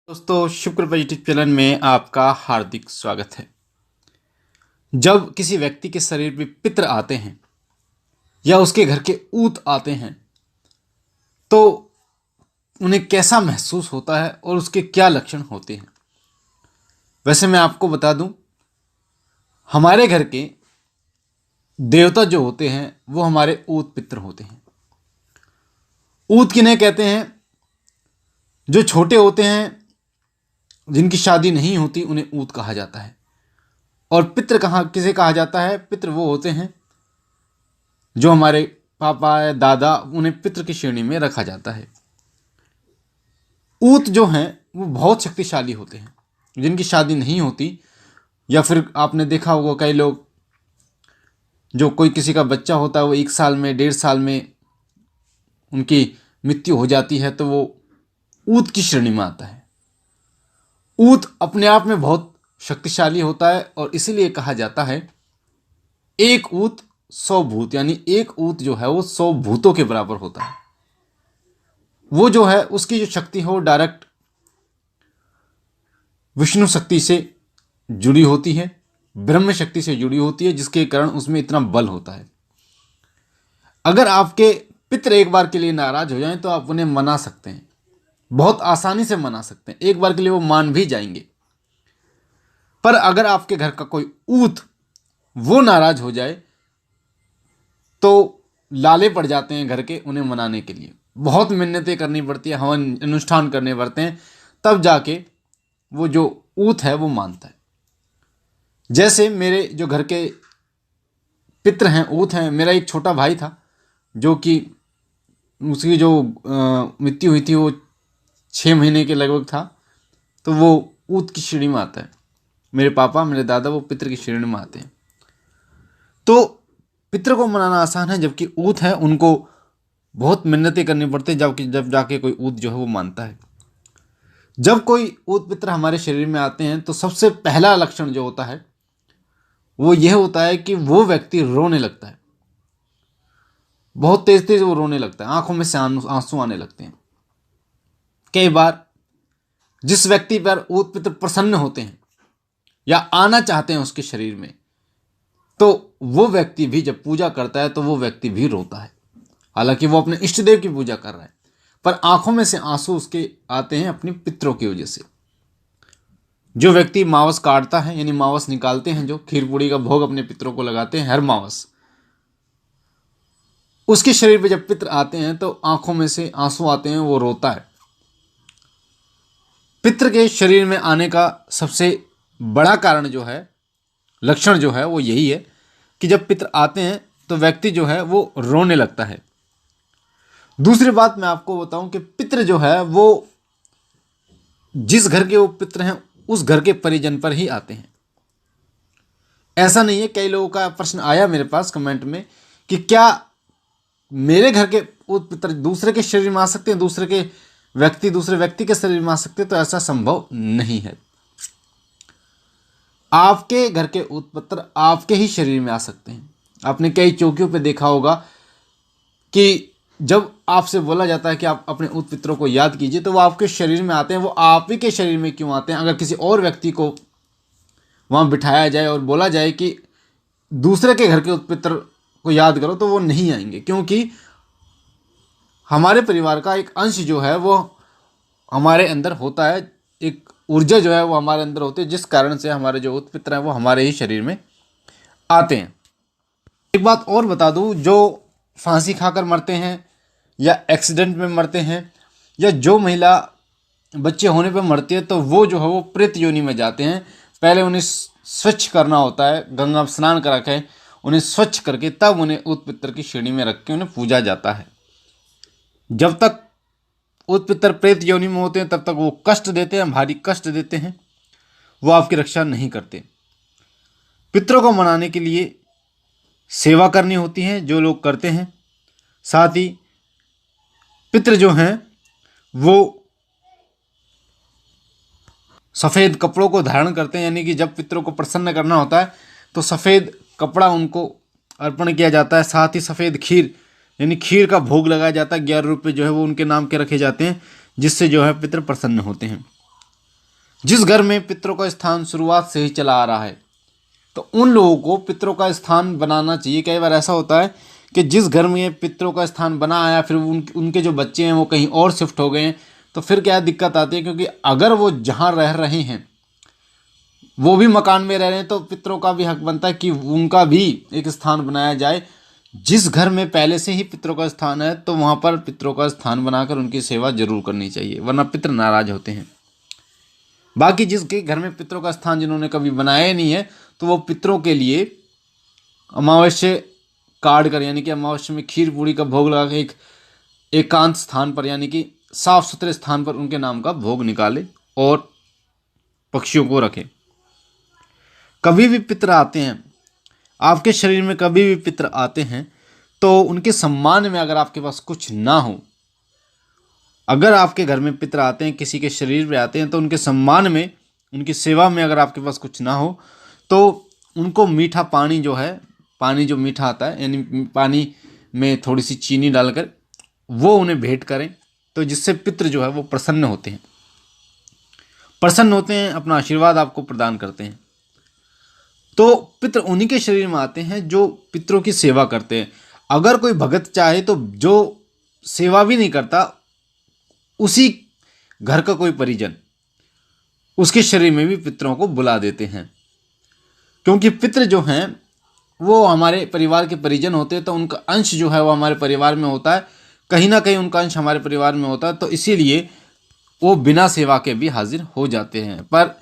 दोस्तों, शुक्र positive channel में आपका हार्दिक स्वागत है। जब किसी व्यक्ति के शरीर में पित्र आते हैं या उसके घर के ऊत आते हैं तो उन्हें कैसा महसूस होता है और उसके क्या लक्षण होते हैं। वैसे मैं आपको बता दूं, हमारे घर के देवता जो होते हैं वो हमारे ऊत पित्र होते हैं। ऊत किन्हें कहते हैं? जो छोटे होते हैं, जिनकी शादी नहीं होती, उन्हें ऊत कहा जाता है। और पित्र किसे कहा जाता है? पित्र वो होते हैं जो हमारे पापा या दादा, उन्हें पित्र की श्रेणी में रखा जाता है। ऊत जो हैं वो बहुत शक्तिशाली होते हैं, जिनकी शादी नहीं होती, या फिर आपने देखा होगा कई लोग, जो कोई किसी का बच्चा होता है वो 1 साल में 1.5 साल में उनकी मृत्यु हो जाती है, तो वो ऊत की श्रेणी में आता है। ऊत अपने आप में बहुत शक्तिशाली होता है और इसीलिए कहा जाता है एक ऊत 100 भूत, यानी एक ऊत जो है वो 100 भूतों के बराबर होता है। वो जो है उसकी जो शक्ति है वो डायरेक्ट विष्णु शक्ति से जुड़ी होती है, ब्रह्म शक्ति से जुड़ी होती है, जिसके कारण उसमें इतना बल होता है। अगर आपके पितर एक बार के लिए नाराज हो जाएं तो आप उन्हें मना सकते हैं, बहुत आसानी से मना सकते हैं, एक बार के लिए वो मान भी जाएंगे। पर अगर आपके घर का कोई ऊत वो नाराज हो जाए तो लाले पड़ जाते हैं घर के, उन्हें मनाने के लिए बहुत मिन्नतें करनी पड़ती है, हवन अनुष्ठान करने पड़ते हैं, तब जाके वो जो ऊत है वो मानता है। जैसे मेरे जो घर के पित्र हैं, ऊत हैं, मेरा एक छोटा भाई था जो कि उसकी जो मृत्यु हुई थी वो 6 महीने के लगभग था, तो वो ऊत की श्रेणी में आता है। मेरे पापा, मेरे दादा, वो पितृ की श्रेणी में आते हैं। तो पितृ को मनाना आसान है, जबकि ऊत है उनको बहुत मिन्नतें करनी पड़ती है, जब जाके कोई ऊत जो है वो मानता है। जब कोई ऊत पितृ हमारे शरीर में आते हैं तो सबसे पहला लक्षण जो होता है वो यह होता है कि वो व्यक्ति रोने लगता है, बहुत तेज तेज वो रोने लगता है, आंखों में से आंसू आने लगते हैं। कई बार जिस व्यक्ति पर ऊत पितृ प्रसन्न होते हैं या आना चाहते हैं उसके शरीर में, तो वो व्यक्ति भी जब पूजा करता है तो वो व्यक्ति भी रोता है। हालांकि वो अपने इष्ट देव की पूजा कर रहा है, पर आंखों में से आंसू उसके आते हैं अपनी पितरों की वजह से। जो व्यक्ति मावस काटता है, यानी मावस निकालते हैं, जो खीर पूड़ी का भोग अपने पितरों को लगाते हैं हर मावस, उसके शरीर पे जब पितर आते हैं तो आंखों में से आंसू आते हैं, वो रोता है। पितर के शरीर में आने का सबसे बड़ा कारण जो है, लक्षण जो है, वो यही है कि जब पितर आते हैं तो व्यक्ति जो है वो रोने लगता है। दूसरी बात मैं आपको बताऊं कि पितर जो है वो जिस घर के वो पितर हैं उस घर के परिजन पर ही आते हैं। ऐसा नहीं है, कई लोगों का प्रश्न आया मेरे पास कमेंट में कि क्या मेरे घर के ऊत पितर दूसरे के शरीर में आ सकते हैं, दूसरे व्यक्ति के शरीर में आ सकते हैं? तो ऐसा संभव नहीं है। आपके घर के ऊत पितर आपके ही शरीर में आ सकते हैं। आपने कई चौकियों पे देखा होगा कि जब आपसे बोला जाता है कि आप अपने ऊत पितरों को याद कीजिए, तो वो आपके शरीर में आते हैं। वो आप ही के शरीर में क्यों आते हैं? अगर किसी और व्यक्ति को वहाँ बिठाया जाए और बोला जाए कि दूसरे के घर के ऊत पितर को याद करो, तो वो नहीं आएंगे, क्योंकि हमारे परिवार का एक अंश जो है वो हमारे अंदर होता है, एक ऊर्जा जो है वो हमारे अंदर होती है, जिस कारण से हमारे जो ऊत पितर हैं वो हमारे ही शरीर में आते हैं। एक बात और बता दूं, जो फांसी खाकर मरते हैं या एक्सीडेंट में मरते हैं या जो महिला बच्चे होने पर मरती है, तो वो जो है वो प्रेत योनि में जाते हैं। पहले उन्हें स्वच्छ करना होता है, गंगा स्नान करा के उन्हें स्वच्छ करके तब उन्हें ऊत पितर की श्रेणी में रख के उन्हें पूजा जाता है। जब तक ऊत पितर प्रेत योनि में होते हैं तब तक वो कष्ट देते हैं, भारी कष्ट देते हैं, वो आपकी रक्षा नहीं करते। पितरों को मनाने के लिए सेवा करनी होती है, जो लोग करते हैं। साथ ही पितर जो हैं वो सफ़ेद कपड़ों को धारण करते हैं, यानी कि जब पितरों को प्रसन्न करना होता है तो सफ़ेद कपड़ा उनको अर्पण किया जाता है। साथ ही सफ़ेद खीर, यानी खीर का भोग लगाया जाता है। 11 रुपये जो है वो उनके नाम के रखे जाते हैं, जिससे जो है पितर प्रसन्न होते हैं। जिस घर में पितरों का स्थान शुरुआत से ही चला आ रहा है, तो उन लोगों को पितरों का स्थान बनाना चाहिए। कई बार ऐसा होता है कि जिस घर में पितरों का स्थान बना आया, फिर उनके जो बच्चे हैं वो कहीं और शिफ्ट हो गए हैं, तो फिर क्या दिक्कत आती है, क्योंकि अगर वो जहाँ रह रहे हैं वो भी मकान में रह रहे हैं, तो पितरों का भी हक बनता है कि उनका भी एक स्थान बनाया जाए। जिस घर में पहले से ही पितरों का स्थान है, तो वहाँ पर पितरों का स्थान बनाकर उनकी सेवा जरूर करनी चाहिए, वरना पितर नाराज होते हैं। बाकी जिसके घर में पितरों का स्थान जिन्होंने कभी बनाया ही नहीं है, तो वो पितरों के लिए अमावस्या काट कर, यानी कि अमावस्या में खीर पूड़ी का भोग लगा के एक एकांत स्थान पर, यानी कि साफ सुथरे स्थान पर उनके नाम का भोग निकाले और पक्षियों को रखें। कभी भी पितर आते हैं आपके शरीर में, कभी भी पितर आते हैं, तो उनके सम्मान में अगर आपके पास कुछ ना हो, अगर आपके घर में पितर आते हैं, किसी के शरीर पे आते हैं, तो उनके सम्मान में, उनकी सेवा में अगर आपके पास कुछ ना हो, तो उनको मीठा पानी जो है, पानी जो मीठा आता है, यानी पानी में थोड़ी सी चीनी डालकर वो उन्हें भेंट करें, तो जिससे पितर जो है वो प्रसन्न होते हैं, अपना आशीर्वाद आपको प्रदान करते हैं। तो पितर उन्हीं के शरीर में आते हैं जो पितरों की सेवा करते हैं। अगर कोई भगत चाहे तो जो सेवा भी नहीं करता, उसी घर का कोई परिजन उसके शरीर में भी पितरों को बुला देते हैं, क्योंकि पितर जो हैं वो हमारे परिवार के परिजन होते हैं, तो उनका अंश जो है वो हमारे परिवार में होता है, कहीं ना कहीं उनका अंश हमारे परिवार में होता है, तो इसीलिए वो बिना सेवा के भी हाजिर हो जाते हैं। पर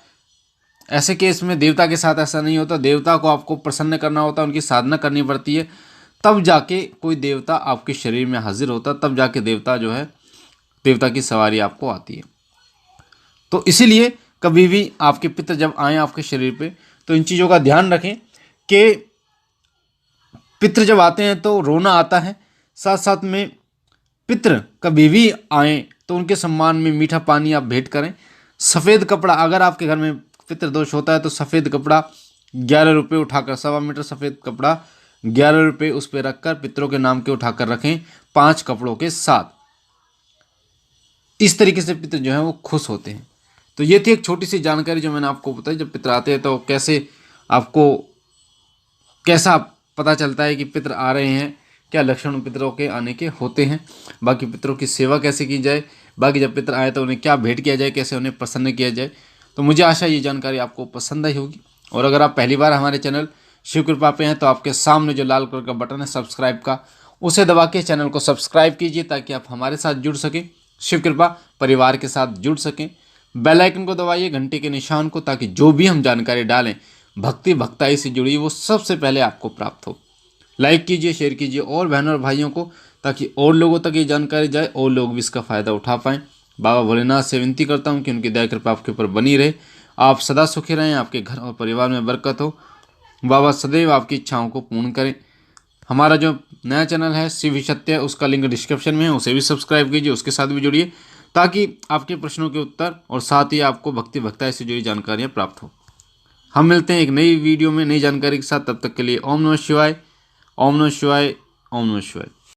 ऐसे केस में देवता के साथ ऐसा नहीं होता। देवता को आपको प्रसन्न करना होता है, उनकी साधना करनी पड़ती है, तब जाके कोई देवता आपके शरीर में हाजिर होता है, तब जाके देवता जो है, देवता की सवारी आपको आती है। तो इसीलिए कभी भी आपके पितर जब आए आपके शरीर पे, तो इन चीज़ों का ध्यान रखें कि पितर जब आते हैं तो रोना आता है, साथ साथ में पितर कभी भी आए तो उनके सम्मान में मीठा पानी आप भेंट करें। सफ़ेद कपड़ा, अगर आपके घर में पितर दोष होता है तो सफ़ेद कपड़ा 11 रुपये उठाकर, 1.25 मीटर सफ़ेद कपड़ा 11 रुपये उस पर रखकर पितरों के नाम के उठाकर रखें 5 कपड़ों के साथ। इस तरीके से पितर जो है वो खुश होते हैं। तो ये थी एक छोटी सी जानकारी जो मैंने आपको बताई। जब पितर आते हैं तो कैसे आपको, कैसा पता चलता है कि पितर आ रहे हैं, क्या लक्षण पितरों के आने के होते हैं, बाकी पितरों की सेवा कैसे की जाए, बाकी जब पितर आए तो उन्हें क्या भेंट किया जाए, कैसे उन्हें प्रसन्न किया जाए। तो मुझे आशा ये जानकारी आपको पसंद आई होगी। और अगर आप पहली बार हमारे चैनल शिव कृपा पे हैं, तो आपके सामने जो लाल कलर का बटन है सब्सक्राइब का, उसे दबा के चैनल को सब्सक्राइब कीजिए, ताकि आप हमारे साथ जुड़ सकें, शिव कृपा परिवार के साथ जुड़ सकें। बेल आइकन को दबाइए, घंटे के निशान को, ताकि जो भी हम जानकारी डालें भक्ति भक्ताई से जुड़ी वो सबसे पहले आपको प्राप्त हो। लाइक कीजिए, शेयर कीजिए और बहनों और भाइयों को, ताकि और लोगों तक ये जानकारी जाए और लोग भी इसका फ़ायदा उठा पाएँ। बाबा भोलेनाथ से विनती करता हूँ कि उनकी दया कृपा आपके ऊपर बनी रहे, आप सदा सुखी रहें, आपके घर और परिवार में बरकत हो। बाबा सदैव आपकी इच्छाओं को पूर्ण करें। हमारा जो नया चैनल है शिव सत्य, उसका लिंक डिस्क्रिप्शन में है, उसे भी सब्सक्राइब कीजिए, उसके साथ भी जुड़िए, ताकि आपके प्रश्नों के उत्तर और साथ ही आपको भक्ति भक्ताई से जुड़ी जानकारियाँ प्राप्त हो। हम मिलते हैं एक नई वीडियो में नई जानकारी के साथ। तब तक के लिए ओम नमः शिवाय, ओम नमः शिवाय, ओम नमः शिवाय।